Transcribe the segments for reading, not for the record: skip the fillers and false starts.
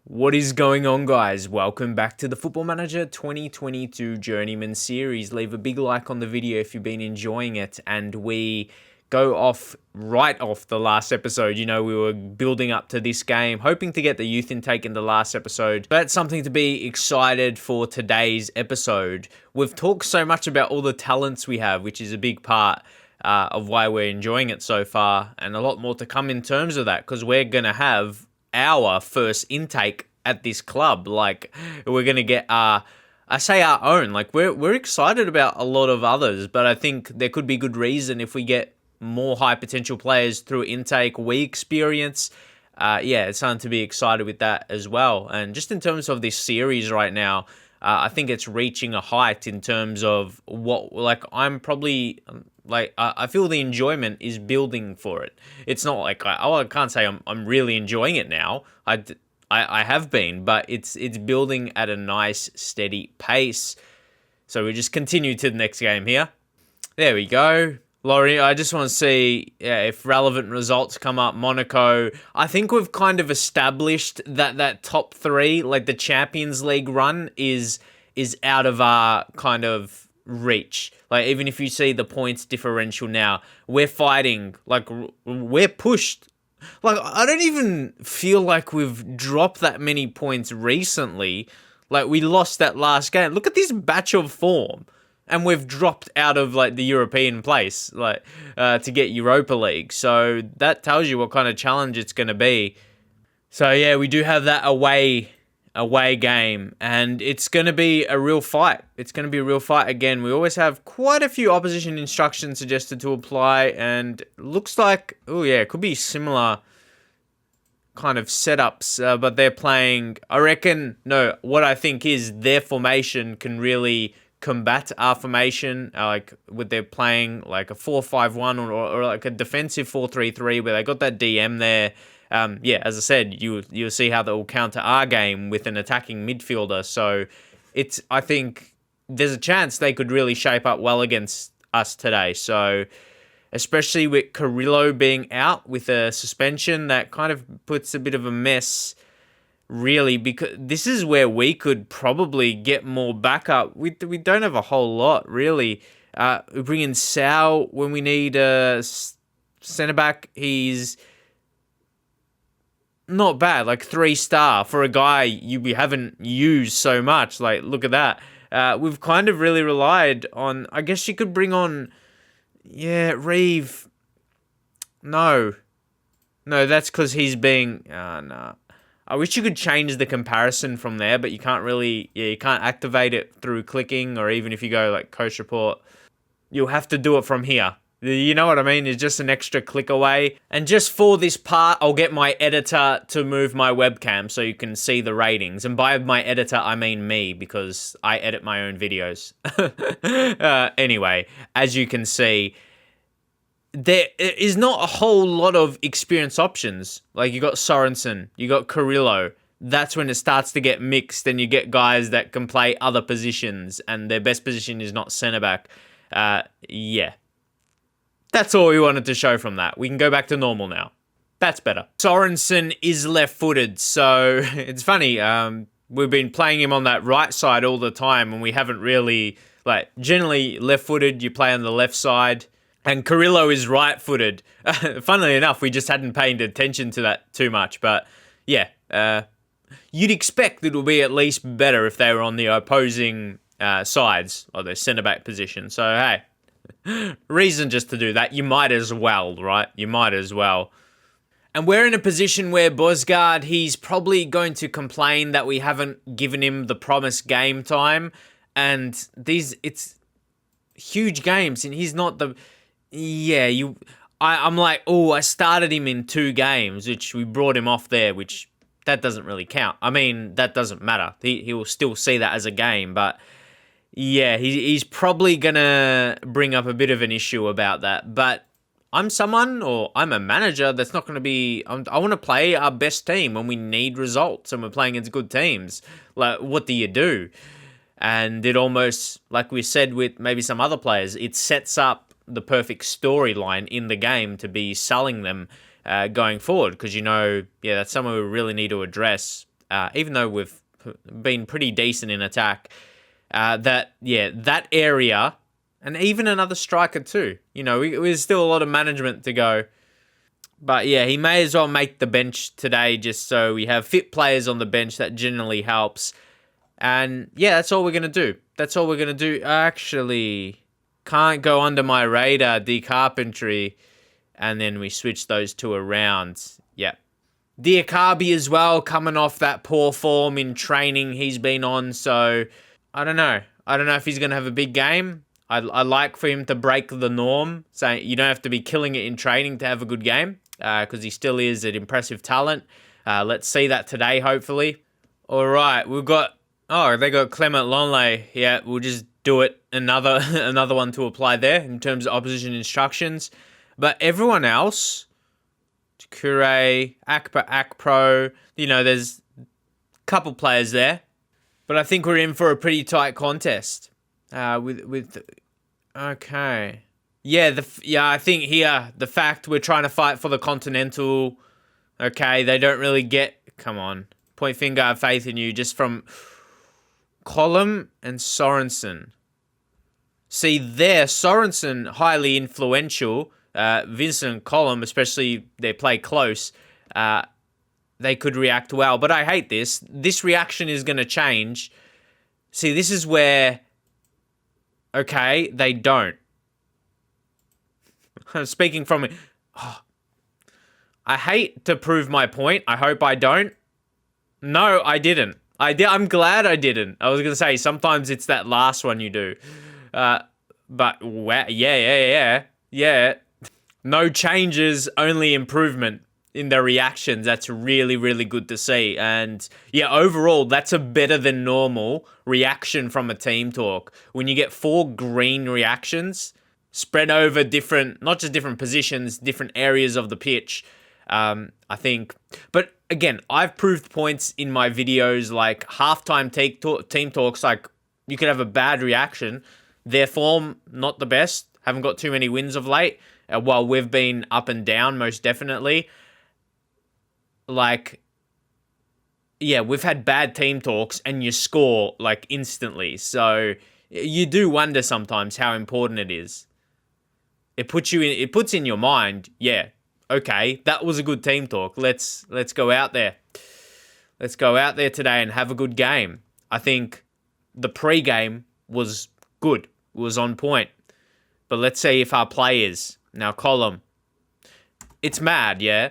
What is going on, guys? Welcome back to the Football Manager 2022 Journeyman series. Leave a big like on the video if you've been enjoying it. And we go off right off the last episode. You know, we were building up to this game, hoping to get the youth intake in the last episode. That's something to be excited for today's episode. We've talked so much about all the talents we have, which is a big part of why we're enjoying it so far. And a lot more to come in terms of that, because we're going to have our first intake at this club. Like, we're gonna get I say our own. Like, we're excited about a lot of others, but I think there could be good reason if we get more high potential players through intake we experience. It's something to be excited with that as well. And just in terms of this series right now, I think it's reaching a height in terms of what, like, I'm probably, like, I feel the enjoyment is building for it. It's not like, I can't say I'm really enjoying it now. I have been, but it's building at a nice, steady pace. So we just continue to the next game here. There we go. Laurie, I just want to see if relevant results come up. Monaco, I think we've kind of established that top three, like the Champions League run, is out of our kind of reach. Like, even if you see the points differential now, we're fighting, like, we're pushed. Like, I don't even feel like we've dropped that many points recently. Like, we lost that last game. Look at this batch of form. And we've dropped out of, like, the European place, like, to get Europa League. So that tells you what kind of challenge it's going to be. So, yeah, we do have that away game, and it's going to be a real fight. It's going to be a real fight again. We always have quite a few opposition instructions suggested to apply, and looks like, it could be similar kind of setups, but they're playing, what I think is their formation can really combat our formation, like, with they're playing like a 4-5-1 or like a defensive 4-3-3 where they got that DM there. As I said, you'll see how that will counter our game with an attacking midfielder. So I think there's a chance they could really shape up well against us today. So especially with Carrillo being out with a suspension, that kind of puts a bit of a mess, really, because this is where we could probably get more backup. We don't have a whole lot, really. We bring in Sal when we need a centre-back. He's not bad, like 3-star for a guy we haven't used so much. Like, look at that. We've kind of really relied on, I guess you could bring on, Reeve. No, that's because he's being, no. I wish you could change the comparison from there, but you can't really, you can't activate it through clicking, or even if you go like coach report, you'll have to do it from here. You know what I mean? It's just an extra click away. And just for this part, I'll get my editor to move my webcam so you can see the ratings. And by my editor, I mean me, because I edit my own videos. Anyway, as you can see, there is not a whole lot of experience options. Like, you got Sorensen, you got Carrillo. That's when it starts to get mixed, and you get guys that can play other positions, and their best position is not centre-back. That's all we wanted to show from that. We can go back to normal now. That's better. Sorensen is left-footed, so it's funny. We've been playing him on that right side all the time, and we haven't really, like, generally left-footed, you play on the left side. And Carrillo is right-footed. Funnily enough, we just hadn't paid attention to that too much. But, you'd expect it would be at least better if they were on the opposing sides of their centre-back position. So, hey, reason just to do that. You might as well, right? You might as well. And we're in a position where Bosgaard, he's probably going to complain that we haven't given him the promised game time. And it's huge games, and he's not the... I'm like, I started him in 2 games, which we brought him off there, which that doesn't really count. I mean, that doesn't matter. He will still see that as a game, but he's probably going to bring up a bit of an issue about that. But I'm a manager that's not going to be... I want to play our best team when we need results and we're playing against good teams. Like, what do you do? And it almost, like we said with maybe some other players, it sets up the perfect storyline in the game to be selling them going forward, because that's something we really need to address even though we've been pretty decent in attack, that area, and even another striker too. There's still a lot of management to go. But yeah, he may as well make the bench today just so we have fit players on the bench. That generally helps. And yeah, that's all we're going to do. Actually, can't go under my radar, Carpentry. And then we switch those two around. Yep. Diakabi as well, coming off that poor form in training he's been on. So, I don't know. I don't know if he's going to have a big game. I like for him to break the norm. Saying you don't have to be killing it in training to have a good game. Because he still is an impressive talent. Let's see that today, hopefully. All right, we've got... Oh, they got Clement Lonley. Yeah, we'll just do it. Another one to apply there in terms of opposition instructions. But everyone else... Kure, Akpro, there's a couple players there. But I think we're in for a pretty tight contest. Okay. Yeah, I think here, the fact we're trying to fight for the Continental, okay, they don't really get... Come on. Point finger, I have faith in you. Just from Column and Sorensen. See, there, Sorensen, highly influential. Vincent and Column, especially they play close, they could react well. But I hate this. This reaction is going to change. See, this is where... Okay, they don't. I'm speaking from... I hate to prove my point. I hope I don't. No, I didn't. I'm glad I didn't. I was going to say, sometimes it's that last one you do. But, yeah. No changes, only improvement in their reactions. That's really, really good to see. And, yeah, overall, that's a better than normal reaction from a team talk. When you get 4 green reactions... spread over not just different positions, different areas of the pitch, I think. But again, I've proved points in my videos, like halftime team talks, like you could have a bad reaction. Their form, not the best, haven't got too many wins of late, while we've been up and down, most definitely. Like, yeah, we've had bad team talks and you score, like, instantly. So you do wonder sometimes how important it is. It puts in your mind, yeah, okay, that was a good team talk. Let's go out there. Let's go out there today and have a good game. I think the pre-game was good. It was on point. But let's see if our players... Now, Column. It's mad, yeah?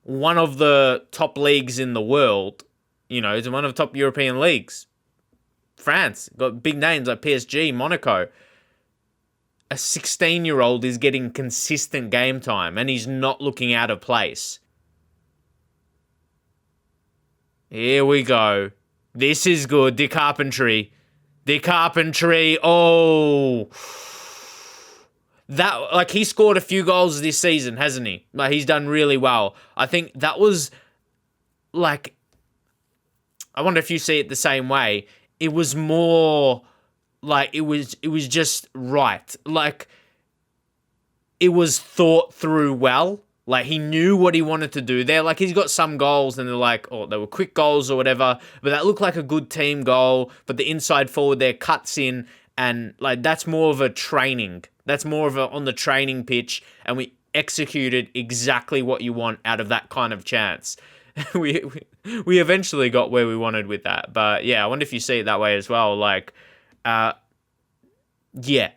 One of the top leagues in the world, it's one of the top European leagues. France, got big names like PSG, Monaco. A 16-year-old is getting consistent game time and he's not looking out of place. Here we go. This is good. Carpentry. Oh. That, like, he scored a few goals this season, hasn't he? Like, he's done really well. I think that was, like, I wonder if you see it the same way. It was more... Like, it was just right. Like, it was thought through well. Like, he knew what he wanted to do there. Like, he's got some goals and they're like, oh, they were quick goals or whatever. But that looked like a good team goal. But the inside forward there cuts in. And, like, that's more of a training. That's more of a on the training pitch. And we executed exactly what you want out of that kind of chance. we eventually got where we wanted with that. But, yeah, I wonder if you see it that way as well. Like... yeah,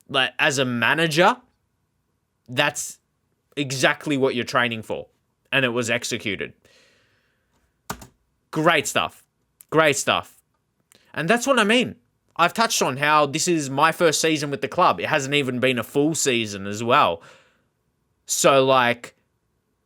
like as a manager, that's exactly what you're training for, and it was executed. Great stuff, and that's what I mean. I've touched on how this is my first season with the club. It hasn't even been a full season as well. So like,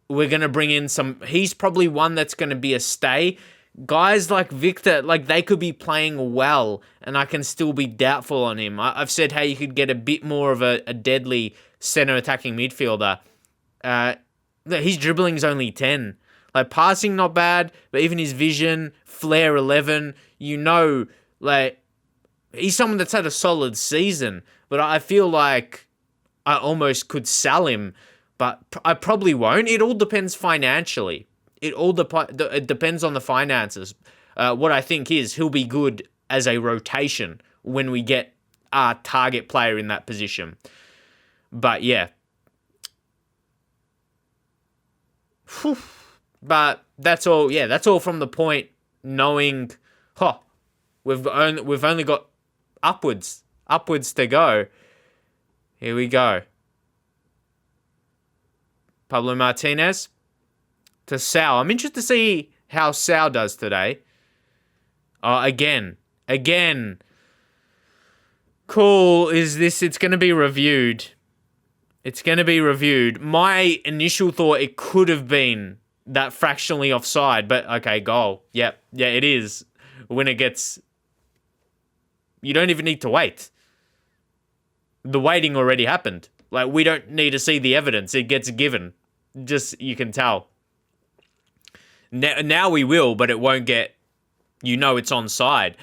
we're gonna bring in some. He's probably one that's gonna be a stay. Guys like Victor, like, they could be playing well, and I can still be doubtful on him. I've said how you could get a bit more of a deadly center attacking midfielder. His dribbling's only 10. Like, passing not bad, but even his vision, flair 11, like, he's someone that's had a solid season. But I feel like I almost could sell him, but I probably won't. It all depends financially. it depends on the finances. What I think is he'll be good as a rotation when we get our target player in that position. But yeah. Whew. But that's all. Yeah, that's all from the point. Knowing, we've only got upwards to go. Here we go. Pablo Martinez to Sal. I'm interested to see how Sal does today. Again. Cool. It's going to be reviewed. My initial thought, it could have been that fractionally offside, but okay, goal. Yep. Yeah, it is. When it gets... You don't even need to wait. The waiting already happened. Like, we don't need to see the evidence. It gets given. Just, you can tell. Now we will, but it won't get... it's onside.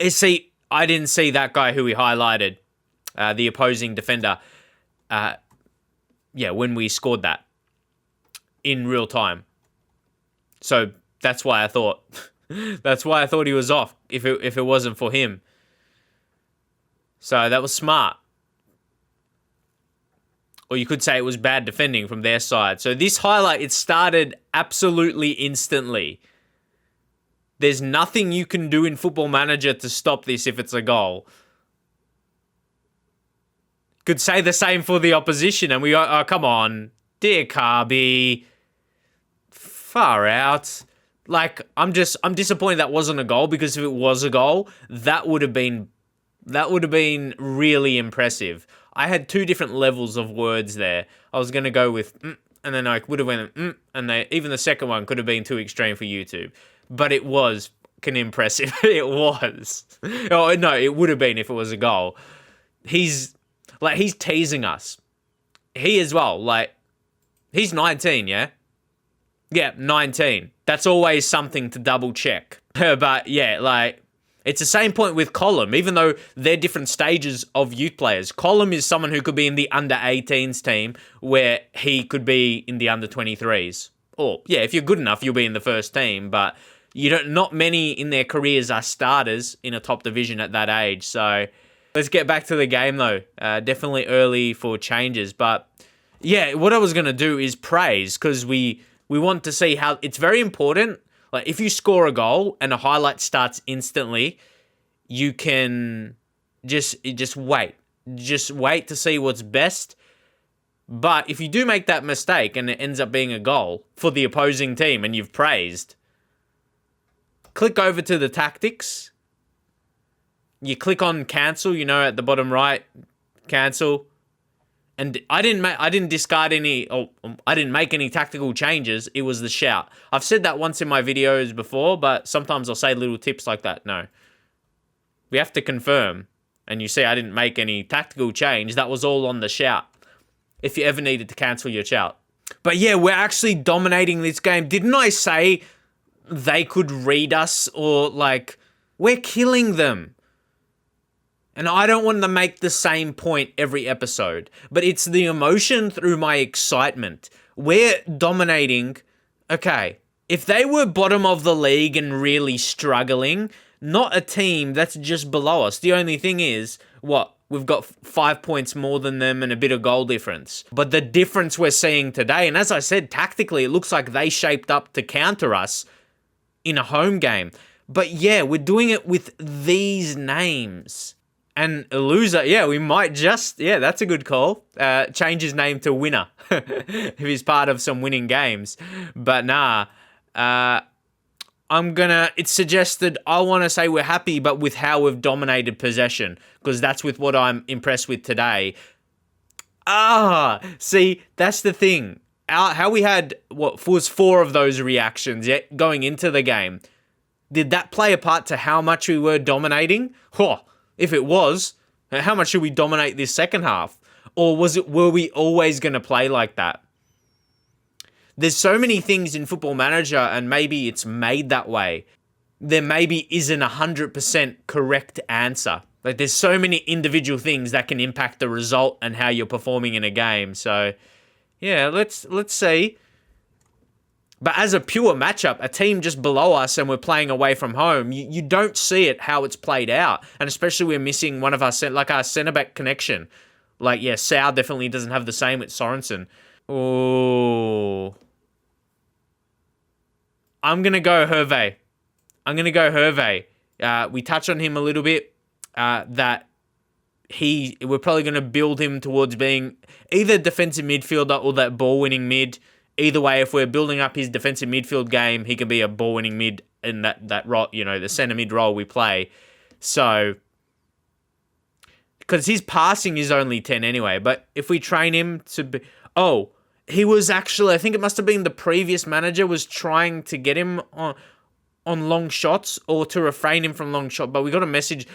See, I didn't see that guy who we highlighted, the opposing defender, when we scored that in real time. So that's why I thought he was off if it wasn't for him. So that was smart. Or you could say it was bad defending from their side. So this highlight, it started absolutely instantly. There's nothing you can do in Football Manager to stop this if it's a goal. Could say the same for the opposition, and we go, oh, come on. Dear Carby. Far out. Like, I'm disappointed that wasn't a goal, because if it was a goal, that would have been really impressive. I had two different levels of words there. I was going to go with, and then I would have went, and even the second one could have been too extreme for YouTube. But it was impressive. It was. Oh, no, it would have been if it was a goal. He's teasing us. He as well. Like, he's 19, yeah? Yeah, 19. That's always something to double check. But yeah, like, it's the same point with Colum, even though they're different stages of youth players. Colum is someone who could be in the under-18s team, where he could be in the under-23s. Or, yeah, if you're good enough, you'll be in the first team, but not many in their careers are starters in a top division at that age. So let's get back to the game, though. Definitely early for changes. But, yeah, what I was going to do is praise, because we want to see how... It's very important. Like, if you score a goal and a highlight starts instantly, you can just wait. Just wait to see what's best. But if you do make that mistake and it ends up being a goal for the opposing team and you've praised, click over to the tactics. You click on cancel, at the bottom right, cancel. And I didn't discard any, or I didn't make any tactical changes. It was the shout. I've said that once in my videos before, but sometimes I'll say little tips like that. No. We have to confirm. And you see I didn't make any tactical change. That was all on the shout. If you ever needed to cancel your shout. But yeah, we're actually dominating this game. Didn't I say they could read us, or like, we're killing them? And I don't want to make the same point every episode, but it's the emotion through my excitement. We're dominating. Okay, if they were bottom of the league and really struggling, not a team that's just below us. The only thing is, we've got 5 points more than them and a bit of goal difference. But the difference we're seeing today, and as I said, tactically, it looks like they shaped up to counter us in a home game. But yeah, we're doing it with these names. And a loser, yeah, we might just, yeah, that's a good call. Change his name to Winner if he's part of some winning games. But nah, it's suggested, I want to say we're happy, but with how we've dominated possession, because that's with what I'm impressed with today. See, that's the thing. How we had, was 4 of those reactions going into the game. Did that play a part to how much we were dominating? If it was, how much should we dominate this second half? Or were we always going to play like that? There's so many things in Football Manager, and maybe it's made that way. There maybe isn't 100% correct answer. Like, there's so many individual things that can impact the result and how you're performing in a game. So, yeah, let's see. But as a pure matchup, a team just below us and we're playing away from home, you don't see it how it's played out. And especially we're missing one of our centre-back connection. Like, yeah, Sau definitely doesn't have the same with Sorensen. Oh. I'm going to go Hervé. We touched on him a little bit, that we're probably going to build him towards being either defensive midfielder or that ball-winning mid. Either way, if we're building up his defensive midfield game, he can be a ball-winning mid in that role, the centre mid role we play. So, because his passing is only 10 anyway, but if we train him to be... Oh, he was actually... I think it must have been the previous manager was trying to get him on long shots or to refrain him from long shot, but we got a message.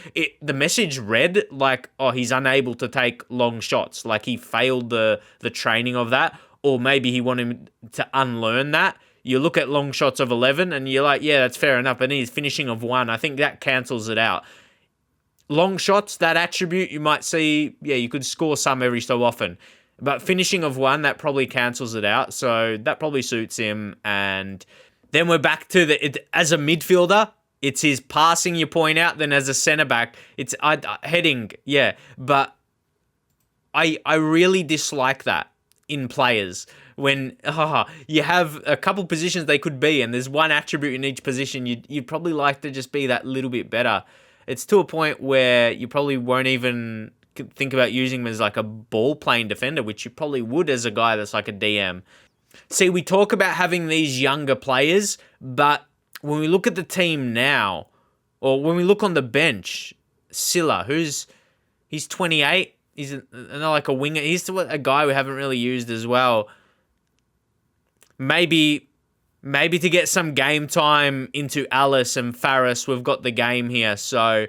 The message read like, oh, he's unable to take long shots. Like he failed the training of that, or maybe he wanted him to unlearn that. You look at long shots of 11 and you're like, yeah, that's fair enough. But he's finishing of 1. I think that cancels it out. Long shots, that attribute, you might see, yeah, you could score some every so often. But finishing of 1, that probably cancels it out. So that probably suits him. And then we're back to as a midfielder, it's his passing you point out. Then as a centre-back, it's heading, yeah. But I really dislike that in players. When you have a couple positions they could be, and there's one attribute in each position, you'd probably like to just be that little bit better. It's to a point where you probably won't even think about using him as like a ball-playing defender, which you probably would as a guy that's like a DM. See, we talk about having these younger players, but when we look at the team now, or when we look on the bench, Silla, he's 28, he's like a winger. He's a guy we haven't really used as well. Maybe to get some game time into Alice and Faris, we've got the game here. So,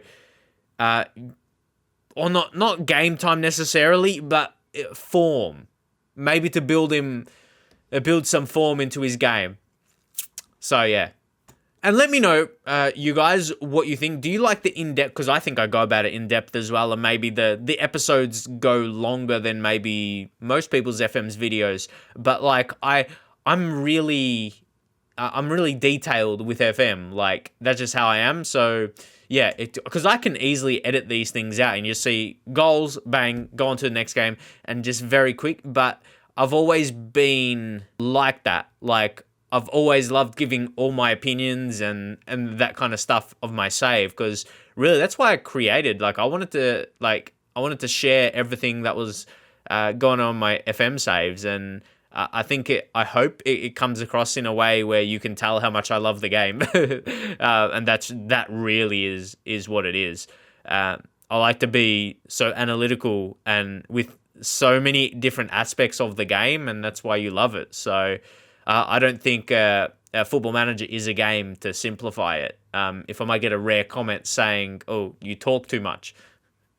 or not game time necessarily, but form. Maybe to build some form into his game. So, yeah. And let me know, you guys, what you think. Do you like the in-depth? Because I think I go about it in-depth as well. And maybe the episodes go longer than maybe most people's FM's videos. But, like, I'm really detailed with FM. Like, that's just how I am. So, yeah, because I can easily edit these things out and you see goals, bang, go on to the next game, and just very quick. But I've always been like that. Like, I've always loved giving all my opinions and that kind of stuff of my save, because really that's why I created. Like, I wanted to share everything that was going on my FM saves, and I hope it comes across in a way where you can tell how much I love the game, and that really is what it is. I like to be so analytical and with so many different aspects of the game, and that's why you love it. So I don't think Football Manager is a game to simplify it. If I might get a rare comment saying, "Oh, you talk too much,"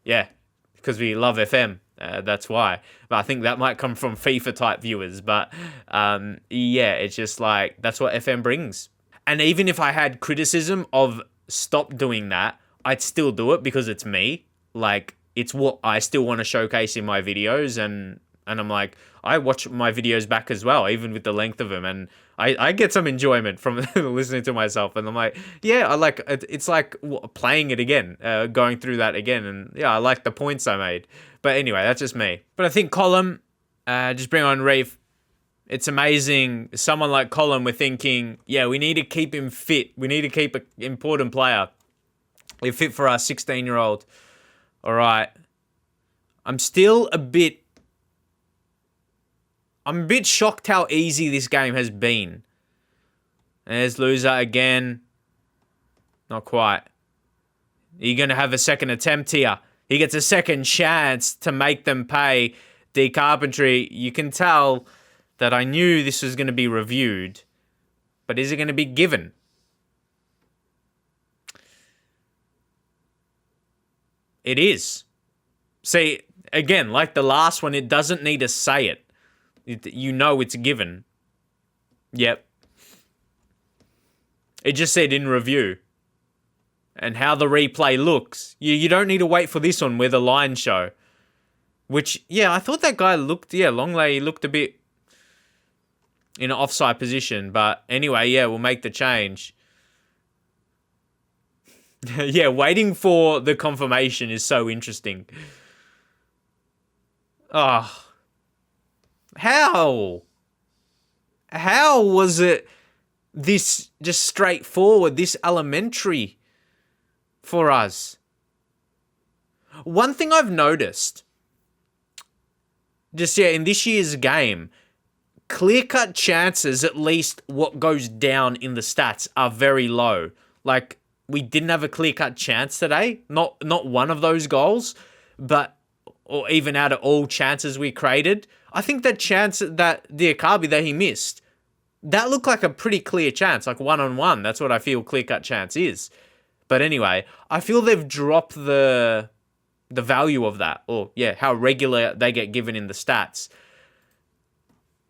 yeah, because we love FM. That's why. But I think that might come from FIFA type viewers. But yeah, it's just like, that's what FM brings. And even if I had criticism of stop doing that, I'd still do it because it's me. Like, it's what I still want to showcase in my videos. And I'm like, I watch my videos back as well, even with the length of them. And I get some enjoyment from listening to myself. And I'm like, yeah, I like, it's like playing it again, going through that again. And yeah, I like the points I made. But anyway, that's just me. But I think Column, just bring on Reef. It's amazing. Someone like Column, we're thinking, yeah, we need to keep him fit. We need to keep an important player. We're fit for our 16-year-old. All right. I'm a bit shocked how easy this game has been. There's loser again. Not quite. Are you going to have a second attempt here? He gets a second chance to make them pay. D. Carpentry, you can tell that I knew this was going to be reviewed. But is it going to be given? It is. See, again, like the last one, it doesn't need to say it. You know it's given. Yep. It just said in review. And how the replay looks. You don't need to wait for this one where the lines show. Which, yeah, I thought that guy looked, Longley looked a bit in an offside position. But anyway, yeah, we'll make the change. Yeah, waiting for the confirmation is so interesting. Oh. How? How was it this just straightforward, this elementary for us? One thing I've noticed, just in this year's game, clear-cut chances, at least what goes down in the stats, are very low. Like, we didn't have a clear-cut chance today. Not one of those goals, but or even out of all chances we created. I think that chance that the Akabi that he missed, that looked like a pretty clear chance, like one-on-one. That's what I feel clear-cut chance is. But anyway, I feel they've dropped the value of that, or yeah, how regular they get given in the stats.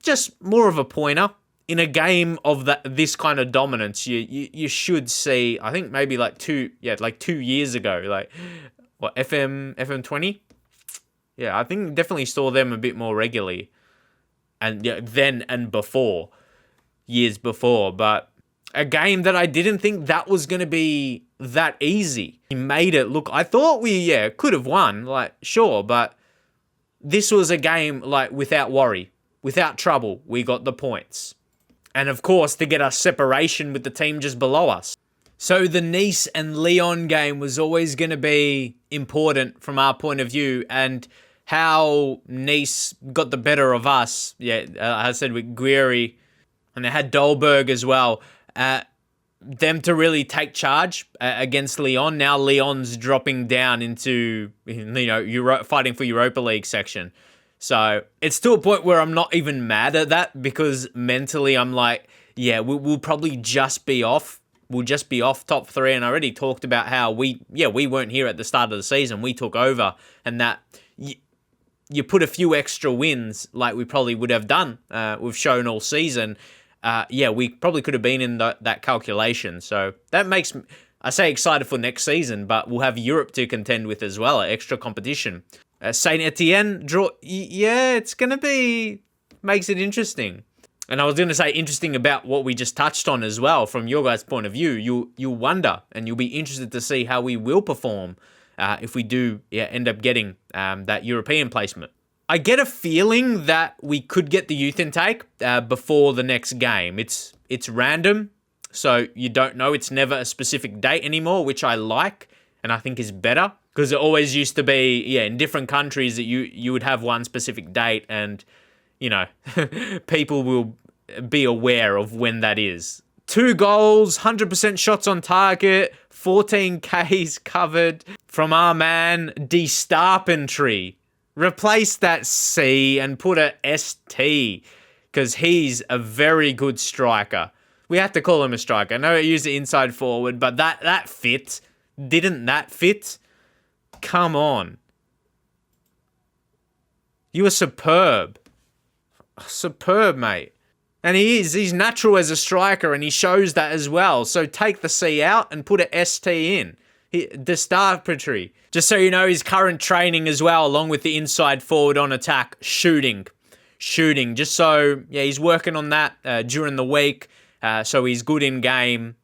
Just more of a pointer. In a game of this kind of dominance, you should see, I think maybe like 2 years ago, like what, FM20? Yeah, I think definitely saw them a bit more regularly. And yeah, then and before, years before. But a game that I didn't think that was going to be that easy. He made it look, I thought we, could have won, like, sure. But this was a game, like, without worry, without trouble, we got the points. And of course, to get us separation with the team just below us. So the Nice and Lyon game was always going to be important from our point of view, and how Nice got the better of us. Yeah, I said with Guiri, and they had Dolberg as well. Them to really take charge against Lyon. Now Lyon's dropping down into, fighting for Europa League section. So it's to a point where I'm not even mad at that, because mentally I'm like, yeah, we'll probably just be off. We'll just be off top 3. And I already talked about how we weren't here at the start of the season. We took over, and that you put a few extra wins like we probably would have done. We've shown all season. We probably could have been in that calculation. So that makes me, I say, excited for next season, but we'll have Europe to contend with as well, extra competition. Saint Etienne draw, it's going to be, makes it interesting. And I was going to say interesting about what we just touched on as well. From your guys' point of view, you'll wonder, and you'll be interested to see how we will perform if we do end up getting that European placement. I get a feeling that we could get the youth intake before the next game. It's random, so you don't know. It's never a specific date anymore, which I like and I think is better, because it always used to be, in different countries that you would have one specific date, and, people will be aware of when that is. 2 goals, 100% shots on target, 14 Ks covered from our man, De Starpentry. Replace that C and put a ST, because he's a very good striker. We have to call him a striker. I know I use the inside forward, but that fit. Didn't that fit? Come on. You were superb. Superb, mate. And he's natural as a striker, and he shows that as well. So take the C out and put a ST in. De Starpentry. Just so you know, his current training as well, along with the inside forward on attack, shooting. Just so, he's working on that during the week. So he's good in game.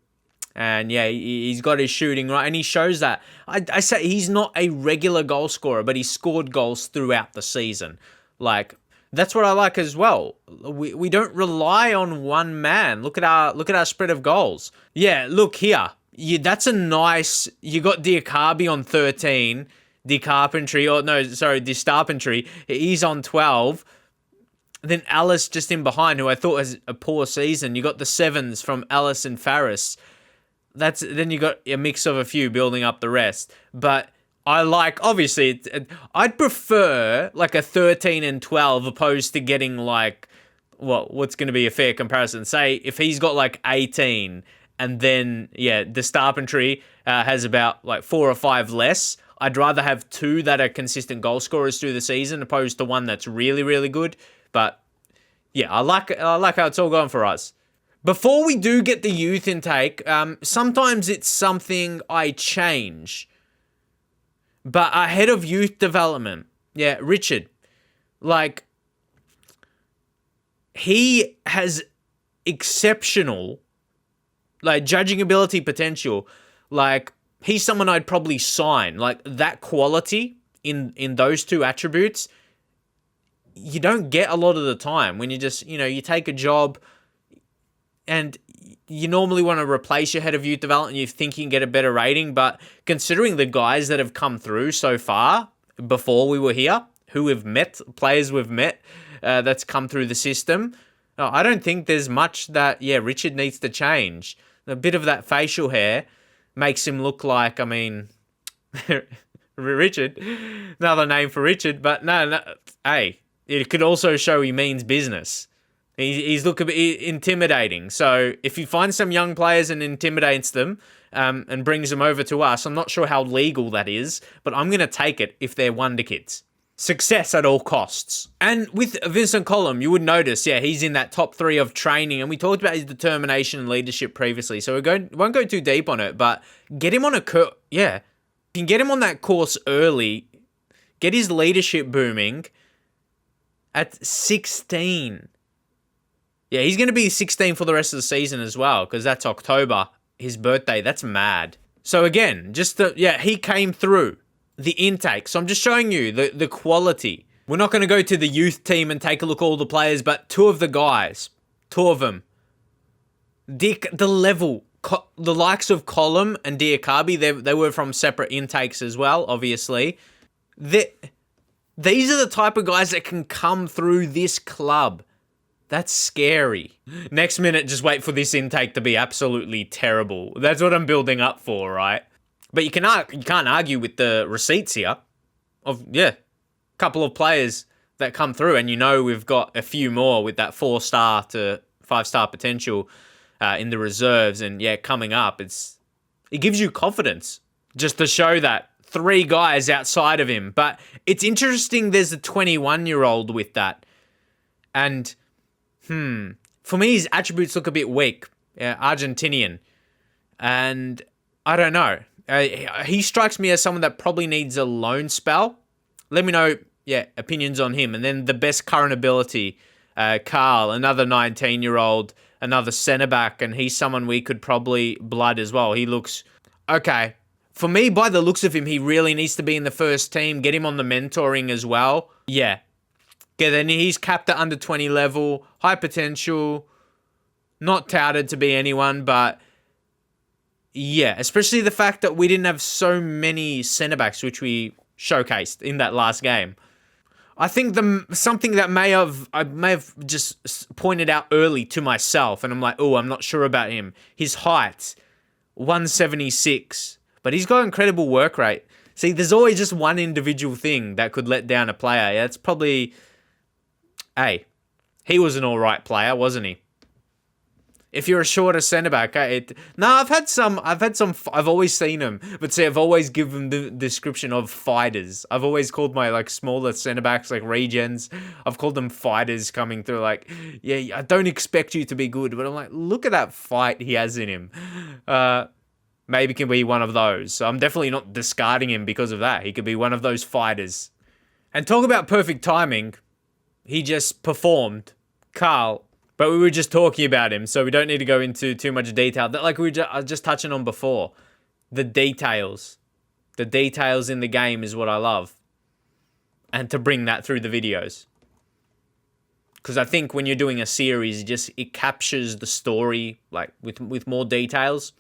And he's got his shooting right, and he shows that. I say he's not a regular goal scorer, but he scored goals throughout the season. Like, that's what I like as well. We don't rely on one man. Look at our spread of goals. Yeah, look here. That's a nice. You got Diakabi on 13, De Starpentry. He's on 12. Then Alice just in behind, who I thought has a poor season. You got the 7s from Alice and Faris. Then you got a mix of a few building up the rest. But I like, obviously, I'd prefer like a 13 and 12 opposed to getting like, what's going to be a fair comparison. Say if he's got like 18 and then, De Starpentry has about like 4 or 5 less. I'd rather have 2 that are consistent goal scorers through the season opposed to one that's really, really good. But I like how it's all going for us. Before we do get the youth intake, sometimes it's something I change. But ahead of youth development, Richard, like, he has exceptional, like judging ability potential, like he's someone I'd probably sign. Like that quality in those two attributes, you don't get a lot of the time when you just, you take a job and you normally want to replace your head of youth development and you think you can get a better rating. But considering the guys that have come through so far before we were here, who we've met, players we've met that's come through the system, I don't think there's much that, Richard needs to change. A bit of that facial hair makes him look like, Richard, another name for Richard, but no, hey, it could also show he means business. He's look a bit intimidating. So if you find some young players and intimidates them and brings them over to us, I'm not sure how legal that is, but I'm going to take it if they're wonder kids. Success at all costs. And with Vincent Colum, you would notice, he's in that top 3 of training. And we talked about his determination and leadership previously, so we won't go too deep on it, but get him on a you can get him on that course early, get his leadership booming at 16. Yeah, he's going to be 16 for the rest of the season as well, because that's October, his birthday. That's mad. So again, he came through the intake. So I'm just showing you the quality. We're not going to go to the youth team and take a look at all the players, but 2 of the guys, 2 of them, the level, the likes of Colum and Diakabi, they were from separate intakes as well, obviously. These are the type of guys that can come through this club. That's scary. Next minute, just wait for this intake to be absolutely terrible. That's what I'm building up for, right? But you can't argue with the receipts here of, couple of players that come through, and we've got a few more with that 4-star to 5-star potential in the reserves, and coming up, it gives you confidence just to show that 3 guys outside of him. But it's interesting there's a 21-year-old with that. And for me, his attributes look a bit weak. Argentinian. And I don't know. He strikes me as someone that probably needs a loan spell. Let me know, opinions on him. And then the best current ability, Carl, another 19-year-old, another centre-back, and he's someone we could probably blood as well. He looks okay. For me, by the looks of him, he really needs to be in the first team. Get him on the mentoring as well. Yeah, then he's capped at under 20 level, high potential, not touted to be anyone, but especially the fact that we didn't have so many centre-backs, which we showcased in that last game. I think something that I may have just pointed out early to myself, and I'm like, I'm not sure about him. His height, 176, but he's got incredible work rate. See, there's always just one individual thing that could let down a player. Yeah, it's probably, he was an all right player, wasn't he? If you're a shorter centre back, I've always seen them, but see, I've always given the description of fighters. I've always called my smaller centre backs regens. I've called them fighters coming through. I don't expect you to be good, but I'm like, look at that fight he has in him. Maybe can be one of those. So I'm definitely not discarding him because of that. He could be one of those fighters. And talk about perfect timing. He just performed, Carl. But we were just talking about him, so we don't need to go into too much detail. Like we were just touching on before. The details. The details in the game is what I love. And to bring that through the videos. Because I think when you're doing a series, it captures the story with more details.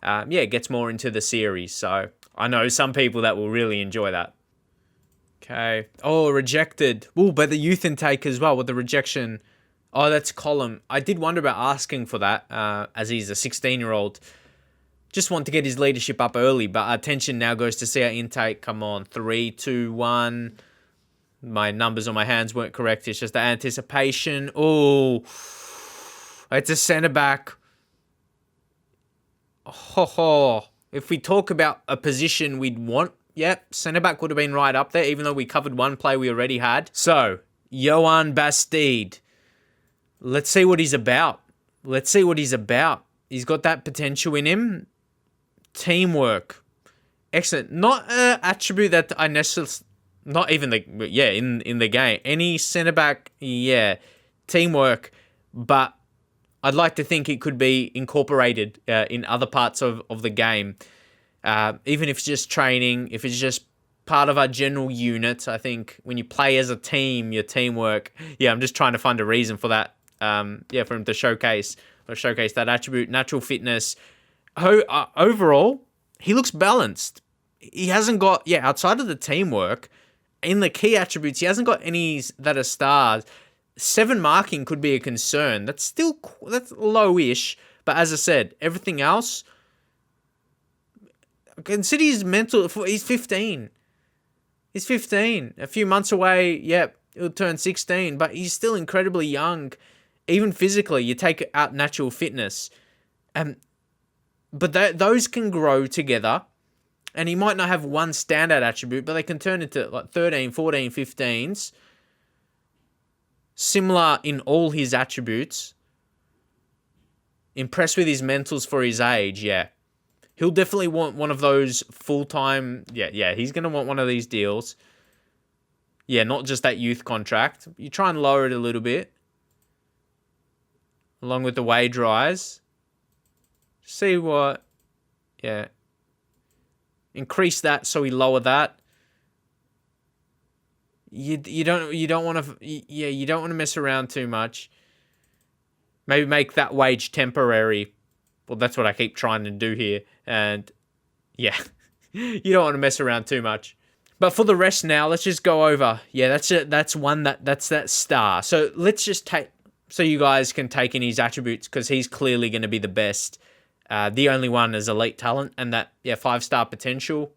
It gets more into the series. So I know some people that will really enjoy that. Okay. Oh, rejected. Oh, but the youth intake as well with the rejection. Oh, that's Colum. I did wonder about asking for that as he's a 16-year-old. Just want to get his leadership up early, but our attention now goes to see our intake. Come on, 3, 2, 1. My numbers on my hands weren't correct. It's just the anticipation. Oh, it's a centre-back. If we talk about a position we'd want, centre-back would have been right up there, even though we covered one play we already had. So, Johan Bastide. Let's see what he's about. He's got that potential in him. Teamwork. Excellent. Not an attribute that I necessarily... Not even in the game. Any centre-back, teamwork. But I'd like to think it could be incorporated in other parts of the game. Even if it's just training, if it's just part of our general unit. I think when you play as a team, your teamwork, I'm just trying to find a reason for that. For him to showcase that attribute, natural fitness. Overall, he looks balanced. He hasn't got, outside of the teamwork, in the key attributes, he hasn't got any that are stars. 7 marking could be a concern. That's low-ish, but as I said, everything else, consider his mental, he's 15. He's 15. A few months away, he'll turn 16, but he's still incredibly young. Even physically, you take out natural fitness. But those can grow together, and he might not have one standout attribute, but they can turn into like 13, 14, 15s. Similar in all his attributes. Impressed with his mentals for his age, He'll definitely want one of those full-time... he's going to want one of these deals. Not just that youth contract. You try and lower it a little bit. Along with the wage rise. See what... Increase that so we lower that. You don't want to mess around too much. Maybe make that wage temporary. Well, that's what I keep trying to do here. And you don't want to mess around too much. But for the rest now, let's just go over. That's it. That's that star. So let's just take, so you guys can take in his attributes, because he's clearly going to be the best. The only one is elite talent, and that 5-star potential.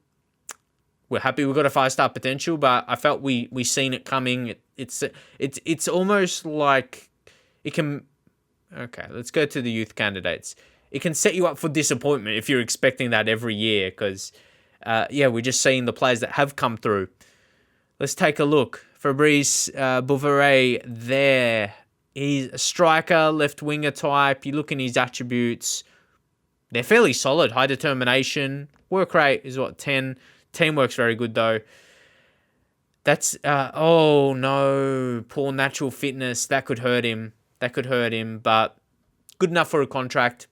We're happy we've got a 5-star potential, but I felt we seen it coming. It's almost like it can. Okay, let's go to the youth candidates. It can set you up for disappointment if you're expecting that every year, because we're just seeing the players that have come through. Let's take a look. Fabrice Bouveret there. He's a striker, left winger type. You look in his attributes. They're fairly solid. High determination. Work rate is 10. Teamwork's very good though. That's, oh no. Poor natural fitness. That could hurt him. But good enough for a contract.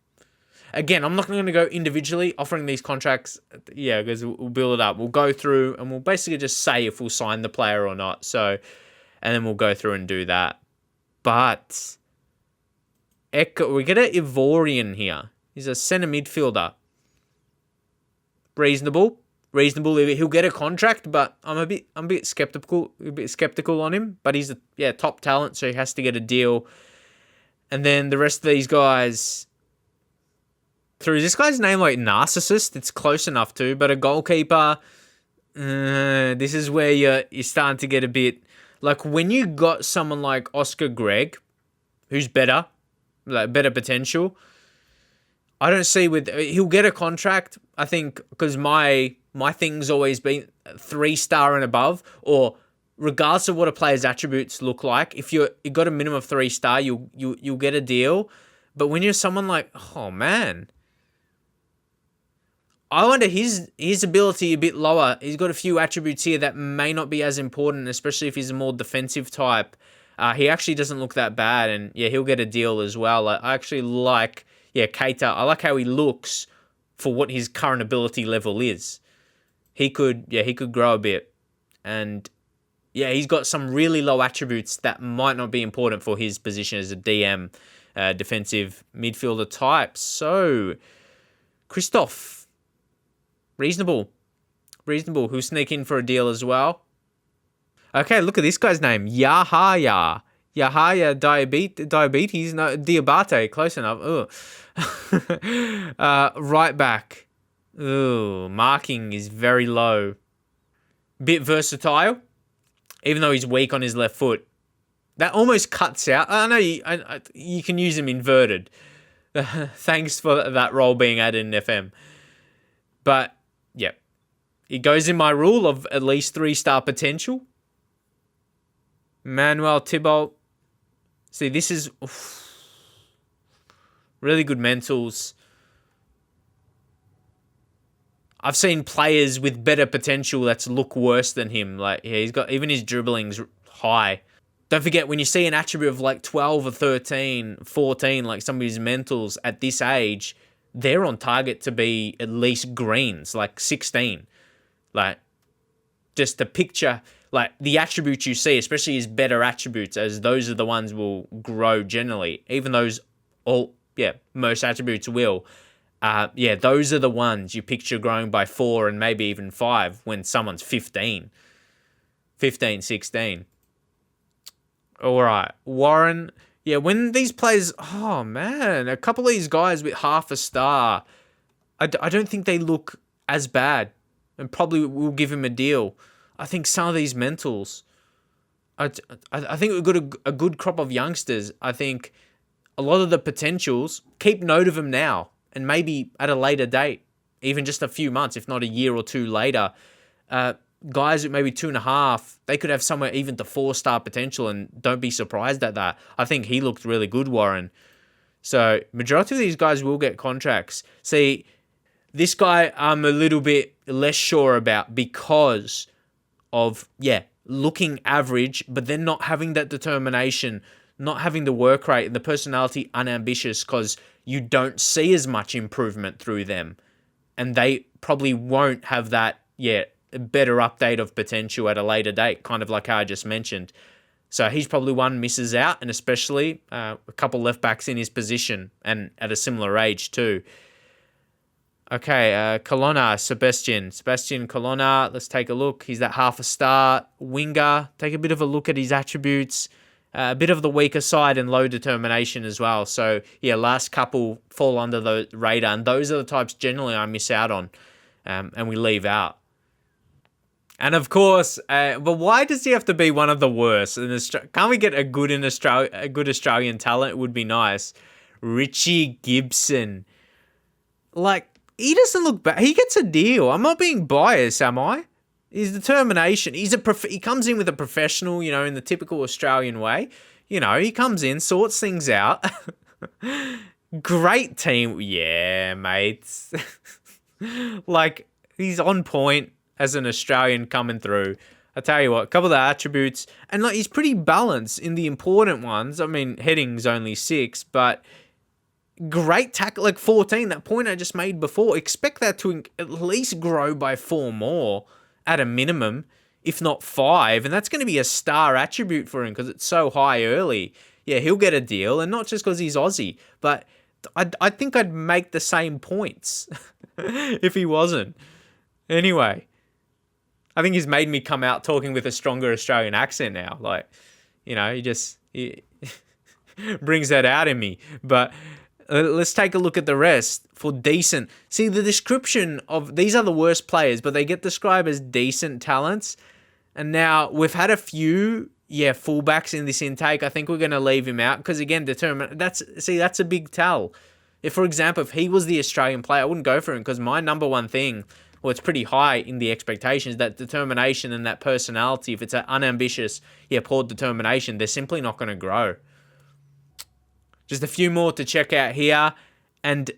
Again, I'm not going to go individually offering these contracts. Because we'll build it up. We'll go through and we'll basically just say if we'll sign the player or not. So, and then we'll go through and do that. But we get an Ivorian here. He's a centre midfielder. Reasonable. He'll get a contract, but I'm a bit skeptical on him. But he's a top talent, so he has to get a deal. And then the rest of these guys. Through this guy's name like Narcissist, it's close enough to, but a goalkeeper. This is where you're starting to get a bit like when you got someone like Oscar Gregg, who's better, like better potential. I don't see he'll get a contract. I think because my thing's always been 3-star and above, or regardless of what a player's attributes look like. If you got a minimum of 3-star, you'll get a deal. But when you're someone like, oh man, I wonder his ability a bit lower. He's got a few attributes here that may not be as important, especially if he's a more defensive type. He actually doesn't look that bad, and he'll get a deal as well. I actually like. Keita, I like how he looks for what his current ability level is. He could grow a bit. And he's got some really low attributes that might not be important for his position as a DM, defensive midfielder type. So, Christoph, reasonable. Who'll sneak in for a deal as well. Okay, look at this guy's name, Yahaya Diabetes, no, Diabate, close enough. Right back. Marking is very low. Bit versatile, even though he's weak on his left foot. That almost cuts out. I know you can use him inverted. Thanks for that role being added in FM. But, it goes in my rule of at least 3-star potential. Manuel Thibault. See, this is really good mentals. I've seen players with better potential that's look worse than him. Like, he's got even his dribbling's high. Don't forget, when you see an attribute of like 12 or 13, 14, like somebody's mentals at this age, they're on target to be at least greens, like 16. Like, just the picture, like the attributes you see, especially his better attributes, as those are the ones will grow generally. Even those most attributes will. Those are the ones you picture growing by 4 and maybe even 5 when someone's 15, 16. All right, Warren. Yeah, when these players, oh man, a couple of these guys with half a star, I don't think they look as bad, and probably will give him a deal. I think some of these mentals, I think we've got a good crop of youngsters. I think a lot of the potentials, keep note of them now, and maybe at a later date, even just a few months, if not a year or two later, guys with maybe 2.5, they could have somewhere even to 4-star potential, and don't be surprised at that. I think he looked really good, Warren. So majority of these guys will get contracts. See, this guy I'm a little bit less sure about because of, looking average, but then not having that determination, not having the work rate and the personality unambitious, because you don't see as much improvement through them. And they probably won't have that, better update of potential at a later date, kind of like how I just mentioned. So he's probably one misses out, and especially a couple left backs in his position and at a similar age too. Okay, Colonna, Sebastian Colonna, let's take a look. He's that half a star winger. Take a bit of a look at his attributes. A bit of the weaker side and low determination as well. So, last couple fall under the radar, and those are the types generally I miss out on and we leave out. And of course, but why does he have to be one of the worst? Can't we get a good Australian talent? It would be nice. Richie Gibson. Like, he doesn't look bad. He gets a deal. I'm not being biased, am I? His determination. He comes in with a professional, in the typical Australian way. He comes in, sorts things out. Great team. Yeah, mates. Like, he's on point as an Australian coming through. I tell you what, a couple of the attributes, and like he's pretty balanced in the important ones. I mean, heading's only 6, but great tackle, like 14, that point I just made before. Expect that to at least grow by 4 more at a minimum, if not 5, and that's going to be a star attribute for him because it's so high early. Yeah, he'll get a deal, and not just because he's Aussie, but I think I'd make the same points if he wasn't. Anyway, I think he's made me come out talking with a stronger Australian accent now. Like, he brings that out in me. But let's take a look at the rest for decent. See, the description of these are the worst players, but they get described as decent talents. And now we've had a few, fullbacks in this intake. I think we're going to leave him out because, again, that's a big tell. If, for example, if he was the Australian player, I wouldn't go for him because my number one thing, it's pretty high in the expectations, that determination and that personality. If it's an unambitious, poor determination, they're simply not going to grow. Just a few more to check out here. And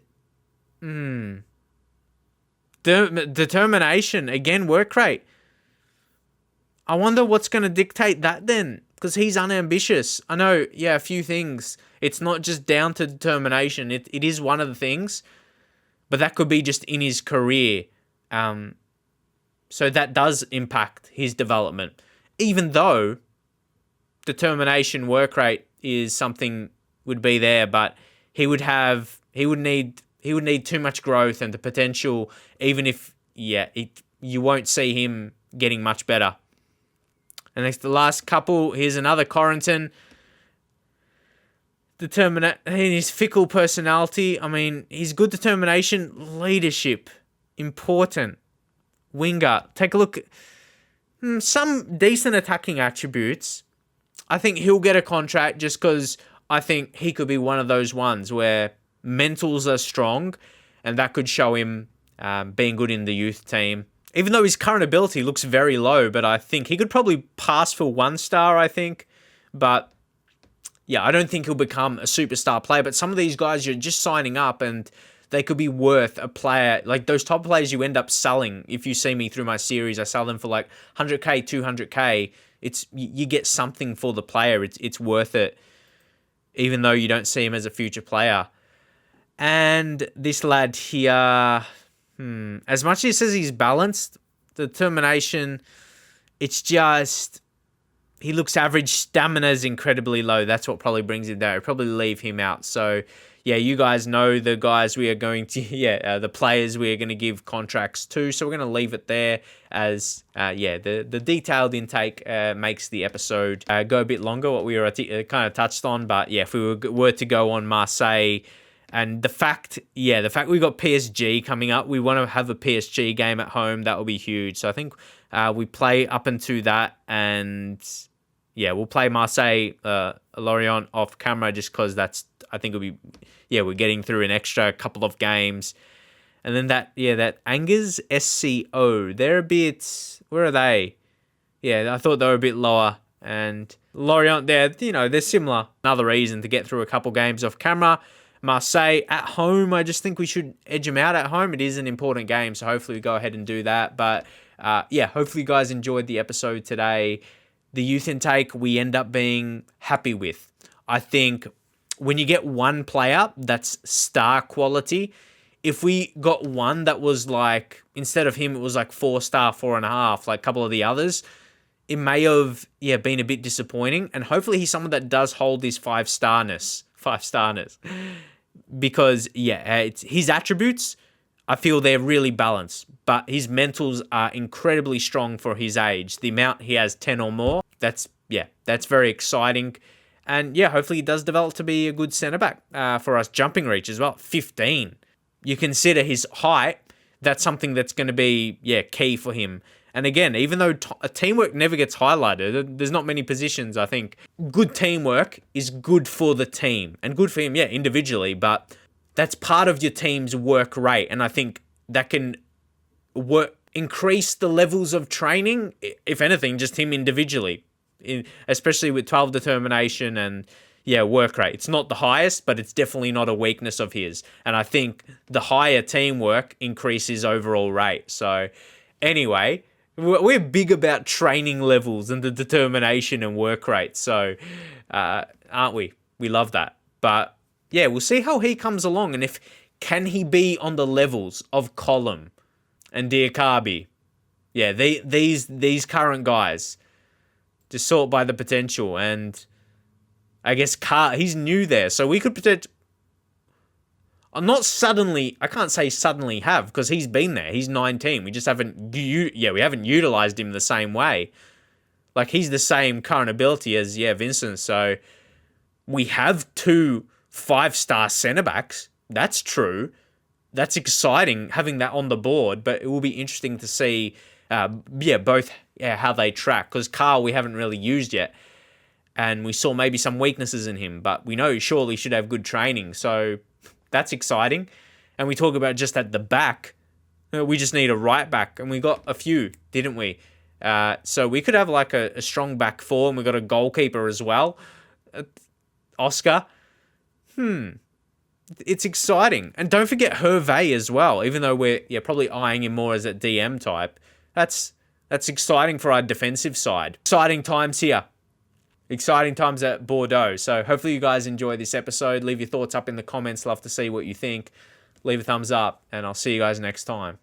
determination, again, work rate. I wonder what's going to dictate that then, because he's unambitious. I know, a few things. It's not just down to determination. It is one of the things, but that could be just in his career. So that does impact his development, even though determination, work rate is something would be there, but he would need too much growth and the potential, even if, you won't see him getting much better. And next, the last couple, here's another Corrington. His fickle personality. I mean, his good determination, leadership, important. Winger. Take a look. Some decent attacking attributes. I think he'll get a contract just because I think he could be one of those ones where mentals are strong, and that could show him being good in the youth team. Even though his current ability looks very low, but I think he could probably pass for 1 star, I think. But I don't think he'll become a superstar player. But some of these guys, you're just signing up and they could be worth a player. Like those top players you end up selling. If you see me through my series, I sell them for like 100k, 200k. You get something for the player. It's worth it, even though you don't see him as a future player. And this lad here, as much as he says he's balanced, determination, it's just, he looks average. Stamina is incredibly low. That's what probably brings him down. I'd probably leave him out. So, yeah, you guys know the guys we are going to, the players we are going to give contracts to. So we're going to leave it there as, the detailed intake makes the episode go a bit longer, what we were kind of touched on. But, yeah, if we were to go on Marseille, and the fact we got PSG coming up, we want to have a PSG game at home. That will be huge. So I think we play up into that, and we'll play Marseille, Lorient off camera just because I think it'll be, we're getting through an extra couple of games. And then that Angers SCO, they're a bit, where are they? Yeah, I thought they were a bit lower. And Lorient, they're similar. Another reason to get through a couple games off camera. Marseille at home, I just think we should edge them out at home. It is an important game, so hopefully we go ahead and do that. But hopefully you guys enjoyed the episode today. The youth intake we end up being happy with. I think when you get one player that's star quality, if we got one that was like, instead of him, it was like 4-star, 4.5, like a couple of the others, it may have been a bit disappointing. And hopefully he's someone that does hold his 5-starness. Because it's his attributes, I feel they're really balanced, but his mentals are incredibly strong for his age. The amount he has 10 or more, that's very exciting. And hopefully he does develop to be a good centre back for us. Jumping reach as well, 15. You consider his height, that's something that's going to be key for him. And again, even though teamwork never gets highlighted, there's not many positions, I think. Good teamwork is good for the team. And good for him, individually. But that's part of your team's work rate. And I think that can increase the levels of training, if anything, just him individually. Especially with 12 determination and, work rate. It's not the highest, but it's definitely not a weakness of his. And I think the higher teamwork increases overall rate. So, anyway, we're big about training levels and the determination and work rate. So, aren't we? We love that. But, we'll see how he comes along. And can he be on the levels of Column and Diakabi? These current guys. Just sort by the potential. And I guess he's new there. So we could potentially... I can't say suddenly have, because he's been there. He's 19. We just haven't, we haven't utilized him the same way. Like, he's the same current ability as, Vincent. So, we have 2 5-star centre backs. That's true. That's exciting, having that on the board. But it will be interesting to see, both how they track. Because Carl, we haven't really used yet. And we saw maybe some weaknesses in him. But we know surely should have good training. So... that's exciting. And we talk about just at the back, we just need a right back. And we got a few, didn't we? So we could have like a strong back 4, and we got a goalkeeper as well. Oscar. It's exciting. And don't forget Hervé as well, even though we're probably eyeing him more as a DM type. That's exciting for our defensive side. Exciting times here. Exciting times at Bordeaux. So hopefully you guys enjoy this episode. Leave your thoughts up in the comments. Love to see what you think. Leave a thumbs up, and I'll see you guys next time.